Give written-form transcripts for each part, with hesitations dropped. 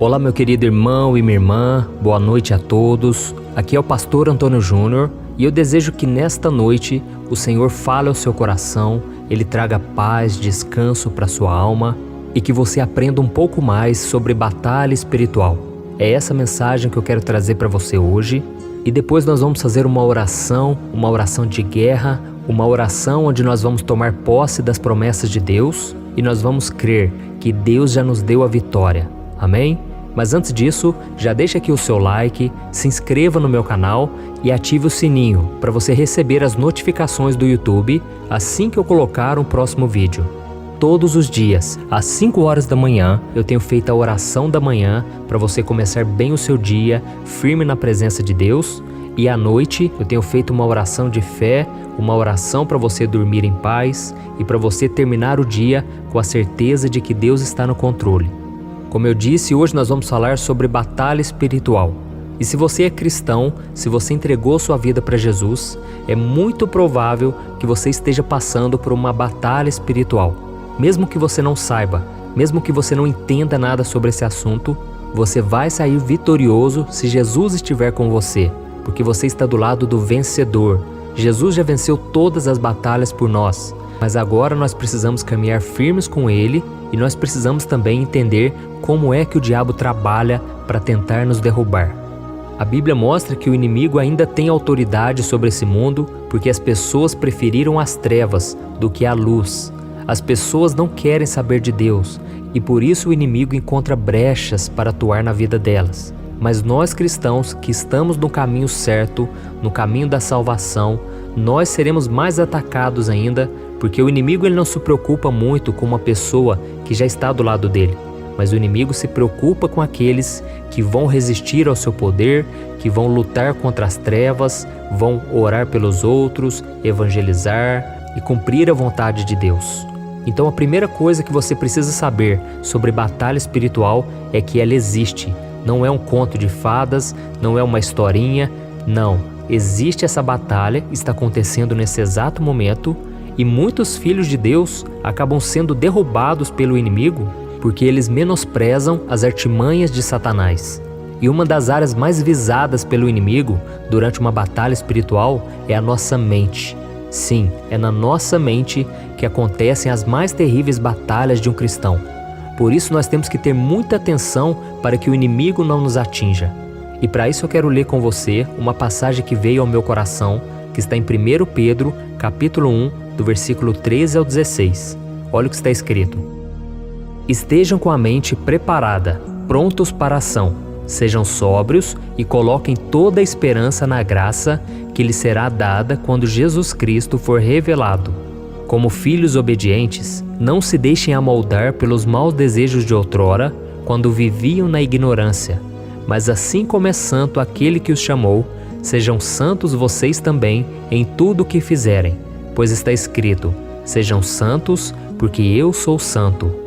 Olá, meu querido irmão e minha irmã, boa noite a todos. Aqui é o pastor Antônio Júnior e eu desejo que nesta noite o Senhor fale ao seu coração, Ele traga paz, descanso para sua alma e que você aprenda um pouco mais sobre batalha espiritual. É essa mensagem que eu quero trazer para você hoje e depois nós vamos fazer uma oração de guerra, uma oração onde nós vamos tomar posse das promessas de Deus e nós vamos crer que Deus já nos deu a vitória. Amém? Mas antes disso, já deixa aqui o seu like, se inscreva no meu canal e ative o sininho para você receber as notificações do YouTube assim que eu colocar um próximo vídeo. Todos os dias, às 5 horas da manhã, eu tenho feito a oração da manhã para você começar bem o seu dia, firme na presença de Deus. E à noite, eu tenho feito uma oração de fé, uma oração para você dormir em paz e para você terminar o dia com a certeza de que Deus está no controle. Como eu disse, hoje nós vamos falar sobre batalha espiritual. E se você é cristão, se você entregou sua vida para Jesus, é muito provável que você esteja passando por uma batalha espiritual. Mesmo que você não saiba, mesmo que você não entenda nada sobre esse assunto, você vai sair vitorioso se Jesus estiver com você, porque você está do lado do vencedor. Jesus já venceu todas as batalhas por nós, mas agora nós precisamos caminhar firmes com Ele e nós precisamos também entender como é que o diabo trabalha para tentar nos derrubar. A Bíblia mostra que o inimigo ainda tem autoridade sobre esse mundo porque as pessoas preferiram as trevas do que a luz. As pessoas não querem saber de Deus e por isso o inimigo encontra brechas para atuar na vida delas. Mas nós cristãos que estamos no caminho certo, no caminho da salvação, nós seremos mais atacados ainda, porque o inimigo ele não se preocupa muito com uma pessoa que já está do lado dele, mas o inimigo se preocupa com aqueles que vão resistir ao seu poder, que vão lutar contra as trevas, vão orar pelos outros, evangelizar e cumprir a vontade de Deus. Então a primeira coisa que você precisa saber sobre batalha espiritual é que ela existe. Não é um conto de fadas, não é uma historinha, não. Existe essa batalha, está acontecendo nesse exato momento e muitos filhos de Deus acabam sendo derrubados pelo inimigo porque eles menosprezam as artimanhas de Satanás. E uma das áreas mais visadas pelo inimigo durante uma batalha espiritual é a nossa mente. Sim, é na nossa mente que acontecem as mais terríveis batalhas de um cristão. Por isso nós temos que ter muita atenção para que o inimigo não nos atinja. E para isso eu quero ler com você uma passagem que veio ao meu coração, que está em 1 Pedro, capítulo 1, do versículo 13 ao 16. Olha o que está escrito. Estejam com a mente preparada, prontos para a ação. Sejam sóbrios e coloquem toda a esperança na graça que lhes será dada quando Jesus Cristo for revelado. Como filhos obedientes, não se deixem amoldar pelos maus desejos de outrora, quando viviam na ignorância. Mas assim como é santo aquele que os chamou, sejam santos vocês também em tudo o que fizerem, pois está escrito, sejam santos, porque eu sou santo.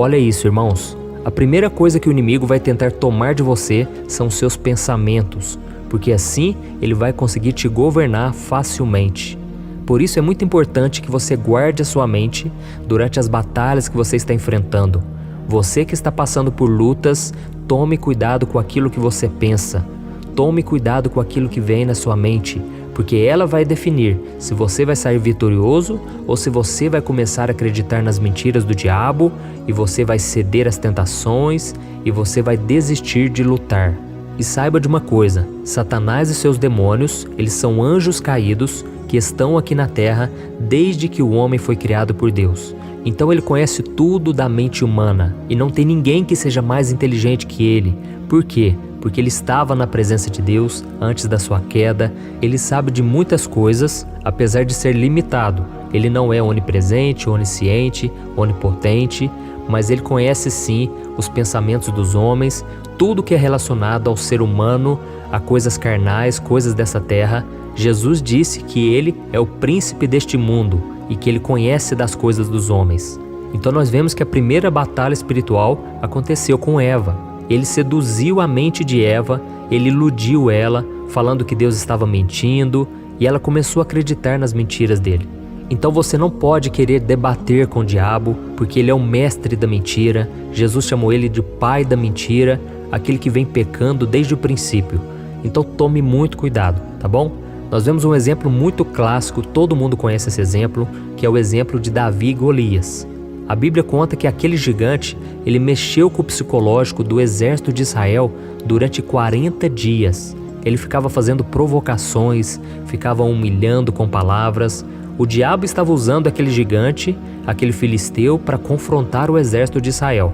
Olha isso, irmãos. A primeira coisa que o inimigo vai tentar tomar de você são seus pensamentos, porque assim ele vai conseguir te governar facilmente. Por isso é muito importante que você guarde a sua mente durante as batalhas que você está enfrentando. Você que está passando por lutas, tome cuidado com aquilo que você pensa. Tome cuidado com aquilo que vem na sua mente, porque ela vai definir se você vai sair vitorioso ou se você vai começar a acreditar nas mentiras do diabo e você vai ceder às tentações e você vai desistir de lutar. E saiba de uma coisa, Satanás e seus demônios, eles são anjos caídos que estão aqui na terra desde que o homem foi criado por Deus. Então ele conhece tudo da mente humana e não tem ninguém que seja mais inteligente que ele. Por quê? Porque ele estava na presença de Deus antes da sua queda, ele sabe de muitas coisas, apesar de ser limitado. Ele não é onipresente, onisciente, onipotente, mas ele conhece sim os pensamentos dos homens, tudo que é relacionado ao ser humano, a coisas carnais, coisas dessa terra. Jesus disse que ele é o príncipe deste mundo e que ele conhece das coisas dos homens. Então nós vemos que a primeira batalha espiritual aconteceu com Eva. Ele seduziu a mente de Eva, ele iludiu ela, falando que Deus estava mentindo, e ela começou a acreditar nas mentiras dele. Então você não pode querer debater com o diabo, porque ele é o mestre da mentira. Jesus chamou ele de pai da mentira, aquele que vem pecando desde o princípio. Então tome muito cuidado, tá bom? Nós vemos um exemplo muito clássico, todo mundo conhece esse exemplo, que é o exemplo de Davi e Golias. A Bíblia conta que aquele gigante, ele mexeu com o psicológico do exército de Israel durante 40 dias. Ele ficava fazendo provocações, ficava humilhando com palavras. O diabo estava usando aquele gigante, aquele filisteu, para confrontar o exército de Israel.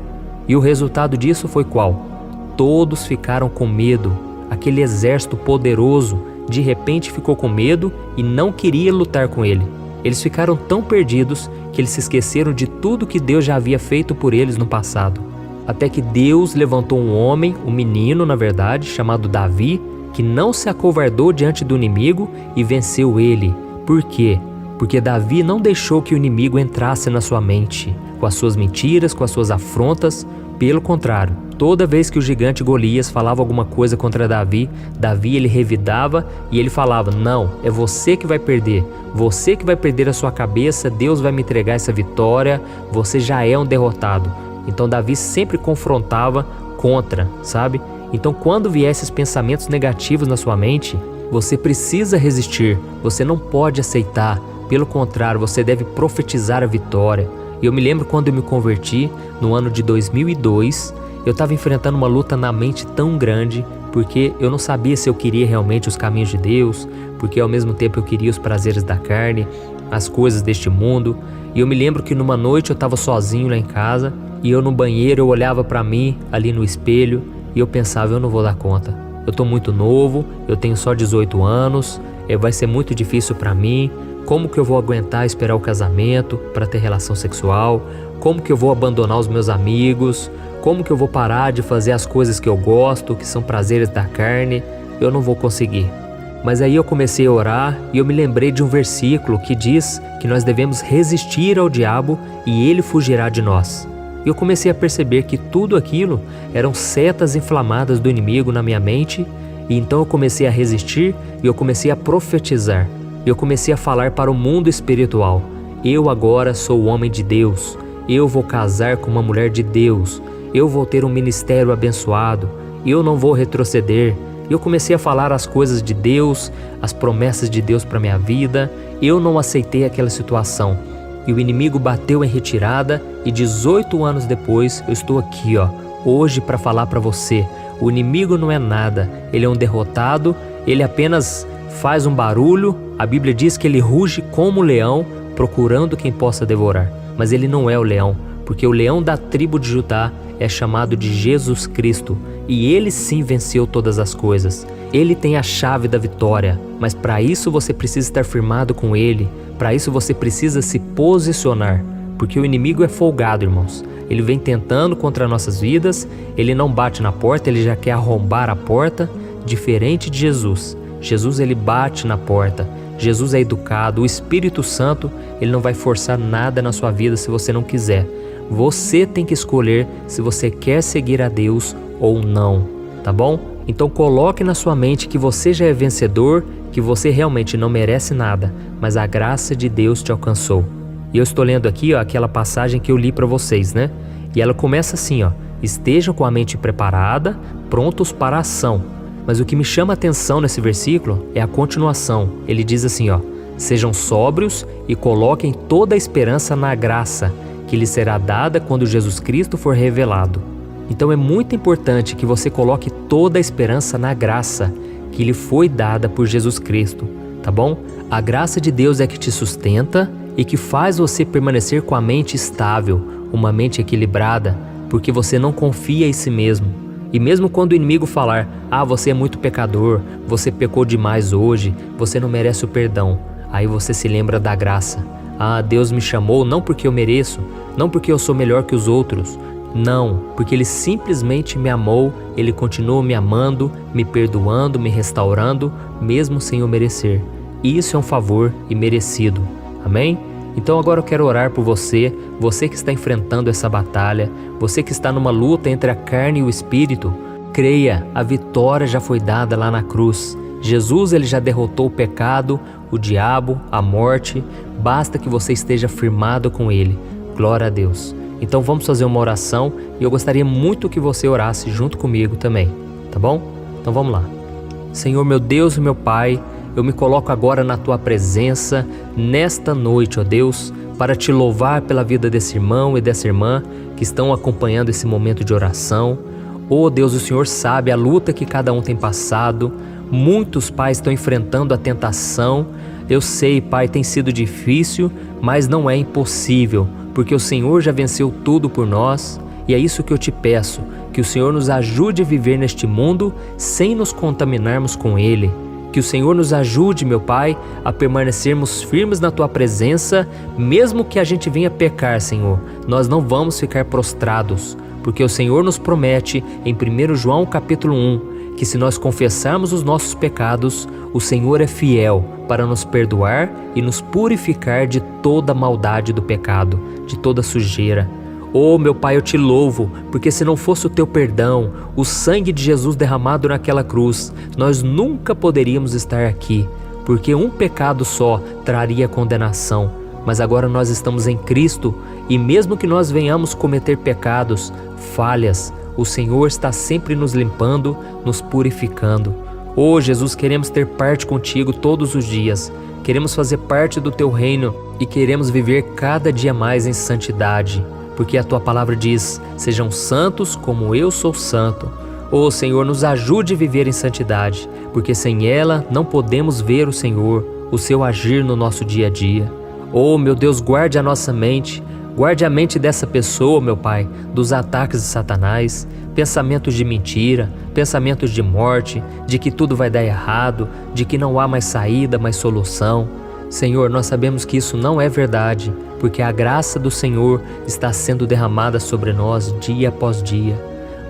E o resultado disso foi qual? Todos ficaram com medo. Aquele exército poderoso, de repente ficou com medo e não queria lutar com ele. Eles ficaram tão perdidos que eles se esqueceram de tudo que Deus já havia feito por eles no passado. Até que Deus levantou um homem, um menino na verdade, chamado Davi, que não se acovardou diante do inimigo e venceu ele. Por quê? Porque Davi não deixou que o inimigo entrasse na sua mente, com as suas mentiras, com as suas afrontas. Pelo contrário, toda vez que o gigante Golias falava alguma coisa contra Davi, ele revidava e ele falava: não, é você que vai perder a sua cabeça, Deus vai me entregar essa vitória, você já é um derrotado. Então Davi sempre confrontava contra, sabe? Então quando vier esses pensamentos negativos na sua mente, você precisa resistir, você não pode aceitar, pelo contrário, você deve profetizar a vitória. E eu me lembro quando eu me converti, no ano de 2002, eu estava enfrentando uma luta na mente tão grande, porque eu não sabia se eu queria realmente os caminhos de Deus, porque ao mesmo tempo eu queria os prazeres da carne, as coisas deste mundo. E eu me lembro que numa noite eu estava sozinho lá em casa, e eu no banheiro eu olhava para mim ali no espelho, e eu pensava: eu não vou dar conta. Eu estou muito novo, eu tenho só 18 anos, vai ser muito difícil para mim. Como que eu vou aguentar esperar o casamento para ter relação sexual? Como que eu vou abandonar os meus amigos? Como que eu vou parar de fazer as coisas que eu gosto, que são prazeres da carne? Eu não vou conseguir. Mas aí eu comecei a orar e eu me lembrei de um versículo que diz que nós devemos resistir ao diabo e ele fugirá de nós. E eu comecei a perceber que tudo aquilo eram setas inflamadas do inimigo na minha mente, e então eu comecei a resistir e eu comecei a profetizar. Eu comecei a falar para o mundo espiritual: eu agora sou o homem de Deus, eu vou casar com uma mulher de Deus, eu vou ter um ministério abençoado, eu não vou retroceder. Eu comecei a falar as coisas de Deus, as promessas de Deus para minha vida. Eu não aceitei aquela situação. E o inimigo bateu em retirada e 18 anos depois eu estou aqui, hoje para falar para você: o inimigo não é nada, ele é um derrotado, ele apenas faz um barulho. A Bíblia diz que ele ruge como leão, procurando quem possa devorar. Mas ele não é o leão, porque o leão da tribo de Judá é chamado de Jesus Cristo, e ele sim venceu todas as coisas. Ele tem a chave da vitória, mas para isso você precisa estar firmado com ele, para isso você precisa se posicionar, porque o inimigo é folgado, irmãos. Ele vem tentando contra nossas vidas, ele não bate na porta, ele já quer arrombar a porta, diferente de Jesus. Jesus, ele bate na porta. Jesus é educado, o Espírito Santo, ele não vai forçar nada na sua vida se você não quiser. Você tem que escolher se você quer seguir a Deus ou não, tá bom? Então coloque na sua mente que você já é vencedor, que você realmente não merece nada, mas a graça de Deus te alcançou. E eu estou lendo aqui, aquela passagem que eu li para vocês, né? E ela começa assim, estejam com a mente preparada, prontos para a ação. Mas o que me chama a atenção nesse versículo é a continuação. Ele diz assim, sejam sóbrios e coloquem toda a esperança na graça que lhes será dada quando Jesus Cristo for revelado. Então é muito importante que você coloque toda a esperança na graça que lhe foi dada por Jesus Cristo, tá bom? A graça de Deus é que te sustenta e que faz você permanecer com a mente estável, uma mente equilibrada, porque você não confia em si mesmo. E mesmo quando o inimigo falar: você é muito pecador, você pecou demais hoje, você não merece o perdão, aí você se lembra da graça. Deus me chamou não porque eu mereço, não porque eu sou melhor que os outros, não, porque Ele simplesmente me amou, Ele continua me amando, me perdoando, me restaurando, mesmo sem eu merecer. Isso é um favor imerecido, amém? Então agora eu quero orar por você que está enfrentando essa batalha, você que está numa luta entre a carne e o espírito. Creia, a vitória já foi dada lá na cruz. Jesus, ele já derrotou o pecado, o diabo, a morte. Basta que você esteja firmado com ele. Glória a Deus. Então vamos fazer uma oração e eu gostaria muito que você orasse junto comigo também, tá bom? Então vamos lá. Senhor, meu Deus e meu Pai, eu me coloco agora na Tua presença, nesta noite, ó Deus, para Te louvar pela vida desse irmão e dessa irmã que estão acompanhando esse momento de oração. Ó Deus, o Senhor sabe a luta que cada um tem passado. Muitos pais estão enfrentando a tentação. Eu sei, Pai, tem sido difícil, mas não é impossível, porque o Senhor já venceu tudo por nós. E é isso que eu te peço, que o Senhor nos ajude a viver neste mundo sem nos contaminarmos com ele. Que o Senhor nos ajude, meu Pai, a permanecermos firmes na Tua presença, mesmo que a gente venha pecar, Senhor. Nós não vamos ficar prostrados, porque o Senhor nos promete em 1 João capítulo 1, que se nós confessarmos os nossos pecados, o Senhor é fiel para nos perdoar e nos purificar de toda maldade do pecado, de toda sujeira. Oh, meu Pai, eu te louvo, porque se não fosse o Teu perdão, o sangue de Jesus derramado naquela cruz, nós nunca poderíamos estar aqui, porque um pecado só traria condenação. Mas agora nós estamos em Cristo e mesmo que nós venhamos cometer pecados, falhas, o Senhor está sempre nos limpando, nos purificando. Oh, Jesus, queremos ter parte contigo todos os dias. Queremos fazer parte do Teu reino e queremos viver cada dia mais em santidade. Porque a Tua palavra diz, sejam santos como eu sou santo. Ó Senhor, nos ajude a viver em santidade, porque sem ela não podemos ver o Senhor, o Seu agir no nosso dia a dia. Ó meu Deus, guarde a nossa mente, guarde a mente dessa pessoa, meu Pai, dos ataques de Satanás, pensamentos de mentira, pensamentos de morte, de que tudo vai dar errado, de que não há mais saída, mais solução. Senhor, nós sabemos que isso não é verdade, porque a graça do Senhor está sendo derramada sobre nós dia após dia.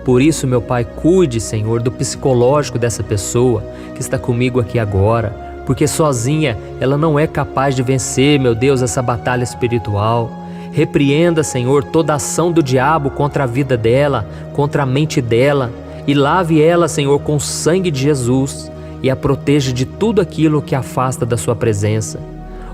Por isso, meu Pai, cuide, Senhor, do psicológico dessa pessoa que está comigo aqui agora, porque sozinha ela não é capaz de vencer, meu Deus, essa batalha espiritual. Repreenda, Senhor, toda ação do diabo contra a vida dela, contra a mente dela, e lave ela, Senhor, com o sangue de Jesus, e a proteja de tudo aquilo que afasta da Sua presença.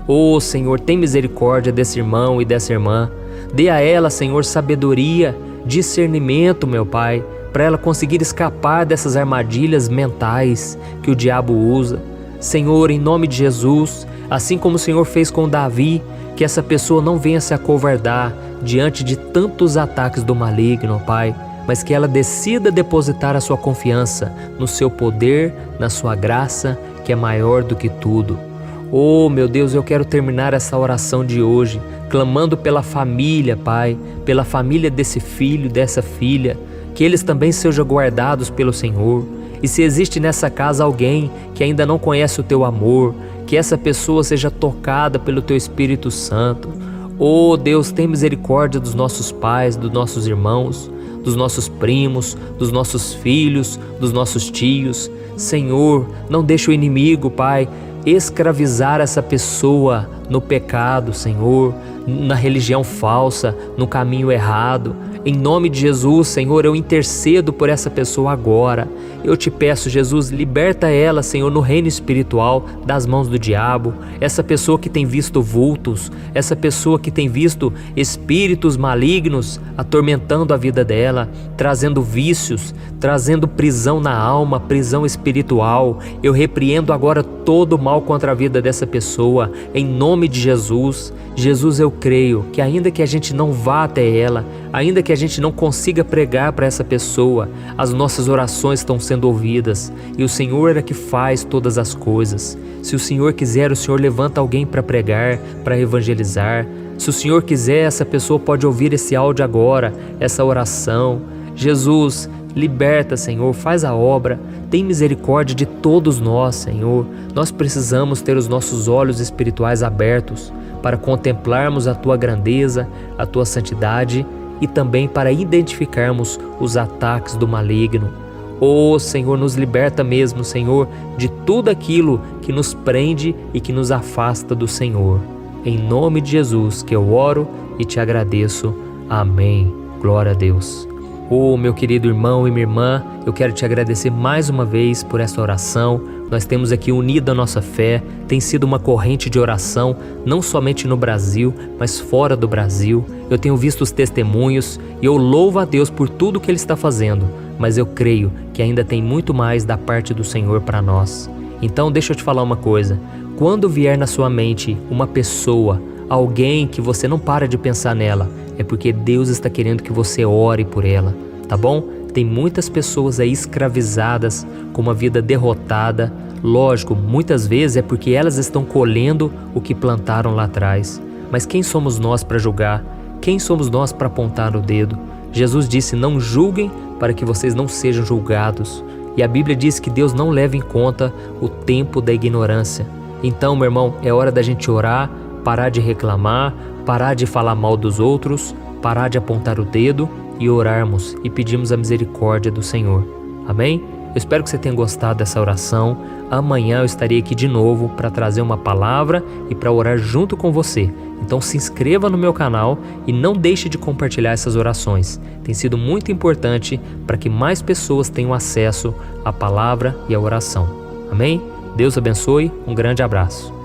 Ó Senhor, tem misericórdia desse irmão e dessa irmã. Dê a ela, Senhor, sabedoria, discernimento, meu Pai, para ela conseguir escapar dessas armadilhas mentais que o diabo usa. Senhor, em nome de Jesus, assim como o Senhor fez com Davi, que essa pessoa não venha se acovardar diante de tantos ataques do maligno, Pai, mas que ela decida depositar a sua confiança no Seu poder, na Sua graça, que é maior do que tudo. Oh, meu Deus, eu quero terminar essa oração de hoje, clamando pela família, Pai, pela família desse filho, dessa filha, que eles também sejam guardados pelo Senhor. E se existe nessa casa alguém que ainda não conhece o Teu amor, que essa pessoa seja tocada pelo Teu Espírito Santo. Oh, Deus, tem misericórdia dos nossos pais, dos nossos irmãos, dos nossos primos, dos nossos filhos, dos nossos tios. Senhor, não deixe o inimigo, Pai, escravizar essa pessoa no pecado, Senhor, na religião falsa, no caminho errado. Em nome de Jesus, Senhor, eu intercedo por essa pessoa agora. Eu te peço, Jesus, liberta ela, Senhor, no reino espiritual das mãos do diabo. Essa pessoa que tem visto vultos, essa pessoa que tem visto espíritos malignos atormentando a vida dela, trazendo vícios, trazendo prisão na alma, prisão espiritual. Eu repreendo agora todo o mal contra a vida dessa pessoa, em nome de Jesus. Jesus, eu creio que ainda que a gente não vá até ela, ainda que a gente não consiga pregar para essa pessoa, as nossas orações estão sendo ouvidas e o Senhor é que faz todas as coisas. Se o Senhor quiser, o Senhor levanta alguém para pregar, para evangelizar. Se o Senhor quiser, essa pessoa pode ouvir esse áudio agora, essa oração. Jesus, liberta, Senhor, faz a obra, tem misericórdia de todos nós, Senhor. Nós precisamos ter os nossos olhos espirituais abertos para contemplarmos a Tua grandeza, a Tua santidade e também para identificarmos os ataques do maligno. Oh, Senhor, nos liberta mesmo, Senhor, de tudo aquilo que nos prende e que nos afasta do Senhor. Em nome de Jesus que eu oro e te agradeço. Amém. Glória a Deus. Oh, meu querido irmão e minha irmã, eu quero te agradecer mais uma vez por esta oração. Nós temos aqui unido a nossa fé, tem sido uma corrente de oração, não somente no Brasil, mas fora do Brasil. Eu tenho visto os testemunhos e eu louvo a Deus por tudo que Ele está fazendo, mas eu creio que ainda tem muito mais da parte do Senhor para nós. Então deixa eu te falar uma coisa, quando vier na sua mente uma pessoa, alguém que você não para de pensar nela, é porque Deus está querendo que você ore por ela, tá bom? Tem muitas pessoas aí escravizadas, com uma vida derrotada. Lógico, muitas vezes é porque elas estão colhendo o que plantaram lá atrás. Mas quem somos nós para julgar? Quem somos nós para apontar o dedo? Jesus disse, não julguem para que vocês não sejam julgados. E a Bíblia diz que Deus não leva em conta o tempo da ignorância. Então, meu irmão, é hora da gente orar, parar de reclamar, parar de falar mal dos outros, parar de apontar o dedo e orarmos e pedirmos a misericórdia do Senhor. Amém? Eu espero que você tenha gostado dessa oração. Amanhã eu estarei aqui de novo para trazer uma palavra e para orar junto com você. Então se inscreva no meu canal e não deixe de compartilhar essas orações. Tem sido muito importante para que mais pessoas tenham acesso à palavra e à oração. Amém? Deus abençoe, um grande abraço.